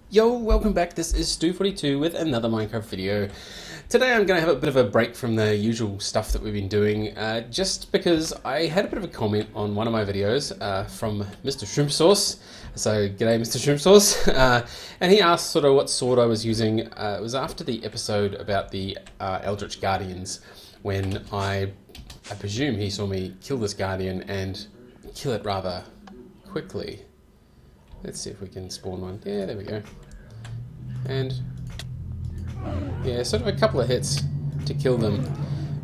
Yo, welcome back. This is Stu42 with another Minecraft video. Today I'm going to have a bit of a break from the usual stuff that we've been doing, just because I had a bit of a comment on one of my videos from Mr. Shrimp Sauce. So, g'day Mr. Shrimp Sauce. And he asked sort of what sword I was using. It was after the episode about the Eldritch Guardians, when I presume he saw me kill this Guardian and kill it rather quickly. Let's see if we can spawn one. Yeah, there we go. And yeah, sort of a couple of hits to kill them,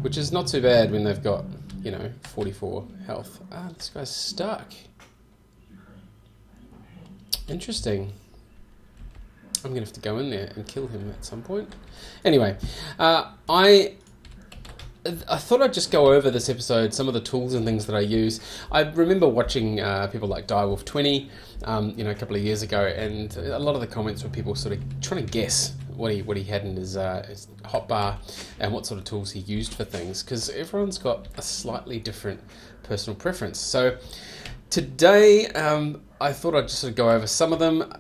which is not too bad when they've got, 44 health. Ah, this guy's stuck. Interesting. I'm going to have to go in there and kill him at some point. Anyway, I thought I'd just go over this episode, some of the tools and things that I use. I remember watching people like Direwolf20, a couple of years ago, and a lot of the comments were people sort of trying to guess what he had in his hotbar and what sort of tools he used for things, because everyone's got a slightly different personal preference. So today, I thought I'd just sort of go over some of them.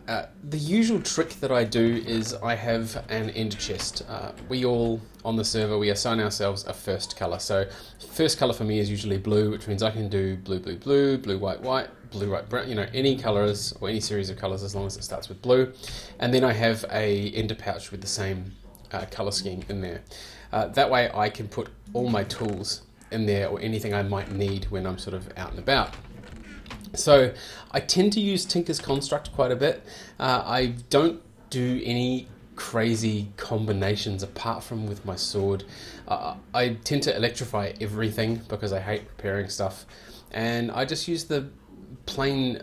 The usual trick that I do is I have an end chest. We all, on the server, we assign ourselves a first colour. So first colour for me is usually blue, which means I can do blue, blue, blue, blue, white, white, blue, white, brown, any colours or any series of colours as long as it starts with blue. And then I have a ender pouch with the same colour scheme in there. That way I can put all my tools in there, or anything I might need when I'm sort of out and about. So I tend to use Tinker's Construct quite a bit. I don't do any crazy combinations apart from with my sword. I tend to electrify everything because I hate repairing stuff, and I just use the plain,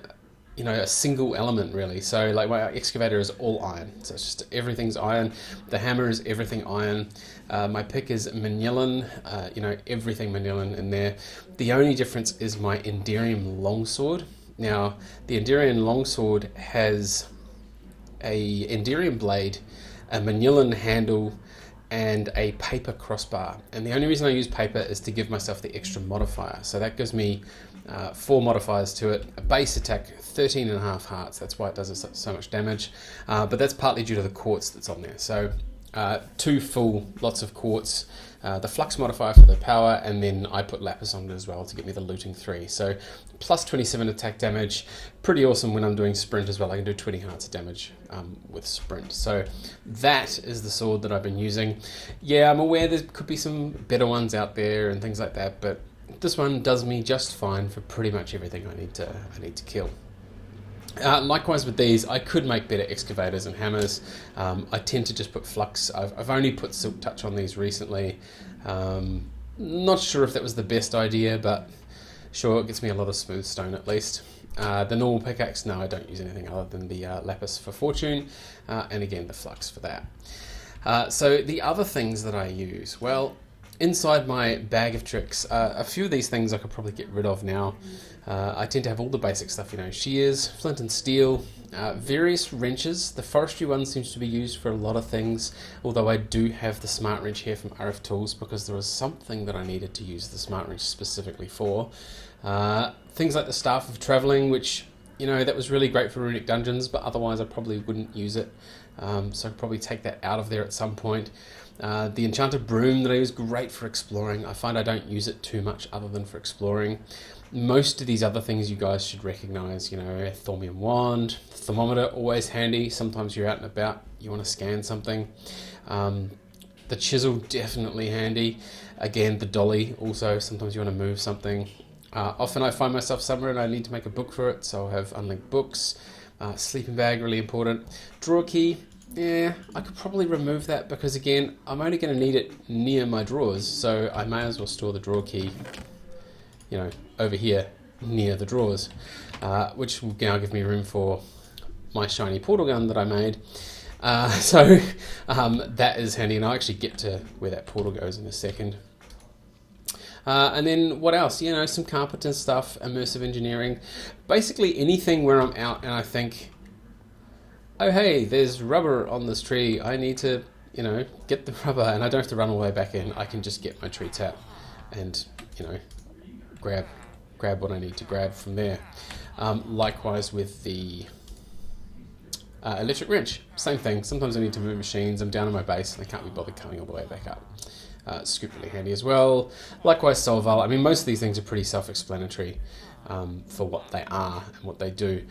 a single element really. So like my excavator is all iron, so it's just everything's iron. The hammer is everything iron. My pick is manilin, everything manilin in there. The only difference is my Enderium longsword. Now the Enderium longsword has a Enderium blade, a manilin handle, and a paper crossbar. And the only reason I use paper is to give myself the extra modifier. So that gives me 4 modifiers to it. A base attack, 13.5 hearts. That's why it does so much damage. But that's partly due to the quartz that's on there. So 2 full lots of quartz. The flux modifier for the power, and then I put lapis on it as well to get me the looting 3. So plus 27 attack damage. Pretty awesome when I'm doing sprint as well. I can do 20 hearts of damage with sprint. So that is the sword that I've been using. Yeah, I'm aware there could be some better ones out there and things like that, but this one does me just fine for pretty much everything I need to kill. Likewise with these, I could make better excavators and hammers. I tend to just put flux. I've only put silk touch on these recently. Not sure if that was the best idea, but sure, it gets me a lot of smooth stone at least. The normal pickaxe, no, I don't use anything other than the lapis for fortune, and again the flux for that. So the other things that I use, well, inside my bag of tricks, a few of these things I could probably get rid of now. I tend to have all the basic stuff, shears, flint and steel, various wrenches. The forestry one seems to be used for a lot of things, although I do have the smart wrench here from RF Tools because there was something that I needed to use the smart wrench specifically for. Things like the Staff of Travelling, which, that was really great for runic dungeons, but otherwise I probably wouldn't use it. So I'd probably take that out of there at some point. The Enchanted Broom that I use, great for exploring. I find I don't use it too much other than for exploring. Most of these other things you guys should recognise, Thaumium Wand, Thermometer, always handy. Sometimes you're out and about, you want to scan something. The Chisel, definitely handy. Again, the Dolly, also, sometimes you want to move something. Often I find myself somewhere and I need to make a book for it, so I'll have unlinked books. Sleeping bag, really important. Drawer key, yeah, I could probably remove that because, again, I'm only going to need it near my drawers, so I may as well store the drawer key, over here near the drawers, which will now give me room for my shiny portal gun that I made. So that is handy, and I'll actually get to where that portal goes in a second. And then what else? Some carpenter stuff, immersive engineering, basically anything where I'm out and I think, oh hey, there's rubber on this tree, I need to, get the rubber, and I don't have to run all the way back in. I can just get my tree tap and, grab what I need to grab from there. Likewise with the electric wrench, same thing. Sometimes I need to move machines, I'm down on my base and I can't be bothered coming all the way back up. Scoop really handy as well. Likewise Solval. I mean, most of these things are pretty self-explanatory for what they are and what they do.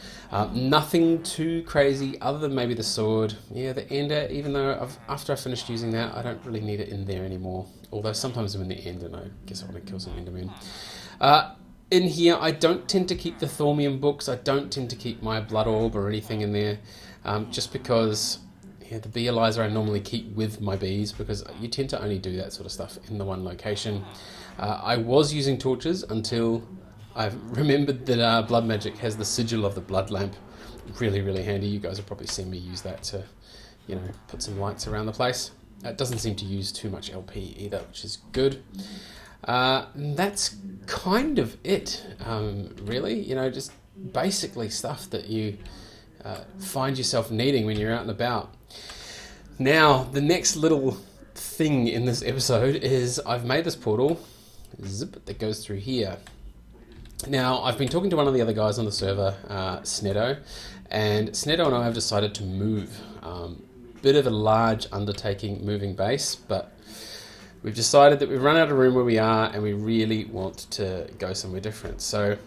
Nothing too crazy other than maybe the sword. Yeah, the ender, even though after I finished using that, I don't really need it in there anymore. Although sometimes I'm in the end and I guess I want to kill some endermen. In here, I don't tend to keep the Thormium books. I don't tend to keep my Blood Orb or anything in there, just because the bee Eliza I normally keep with my bees, because you tend to only do that sort of stuff in the one location. I was using torches until I've remembered that Blood Magic has the sigil of the blood lamp. Really, really handy. You guys have probably seen me use that to, put some lights around the place. It doesn't seem to use too much LP either, which is good. That's kind of it, really. Just basically stuff that you find yourself needing when you're out and about. Now, the next little thing in this episode is I've made this portal that goes through here. Now, I've been talking to one of the other guys on the server, Snedo, and Snedo and I have decided to move. Bit of a large undertaking moving base, but we've decided that we've run out of room where we are and we really want to go somewhere different. So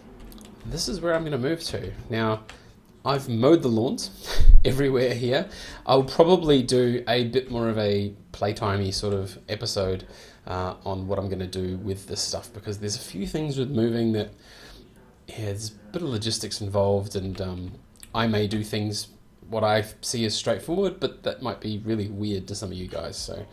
this is where I'm going to move to. Now, I've mowed the lawns everywhere here. I'll probably do a bit more of a playtimey sort of episode on what I'm going to do with this stuff, because there's a few things with moving that, there's a bit of logistics involved, and I may do things what I see as straightforward, but that might be really weird to some of you guys, so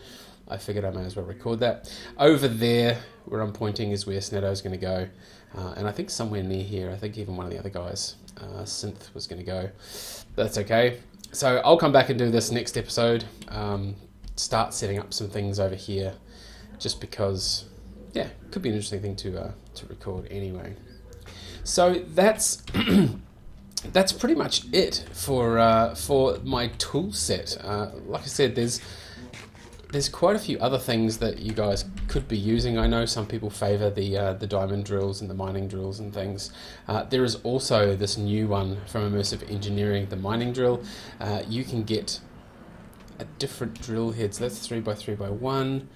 I figured I may as well record that. Over there, where I'm pointing, is where Snedo's going to go, and I think somewhere near here, I think even one of the other guys, Synth, was going to go. But that's okay. So I'll come back and do this next episode, start setting up some things over here, just because, it could be an interesting thing to record anyway. So that's that's pretty much it for my tool set. Like I said, there's quite a few other things that you guys could be using. I know some people favour the diamond drills and the mining drills and things. There is also this new one from Immersive Engineering, the mining drill. You can get a different drill head. So that's 3x3x1.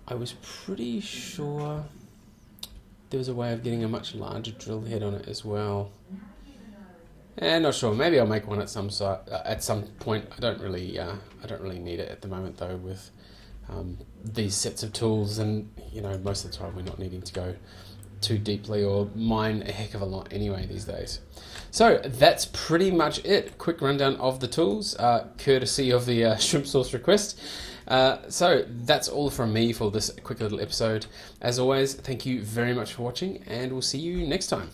I was pretty sure there was a way of getting a much larger drill head on it as well. Not sure. Maybe I'll make one at some point. I don't really need it at the moment though. With these sets of tools, and most of the time we're not needing to go too deeply or mine a heck of a lot anyway these days. So that's pretty much it. Quick rundown of the tools, courtesy of the shrimp sauce request. So that's all from me for this quick little episode. As always, thank you very much for watching, and we'll see you next time.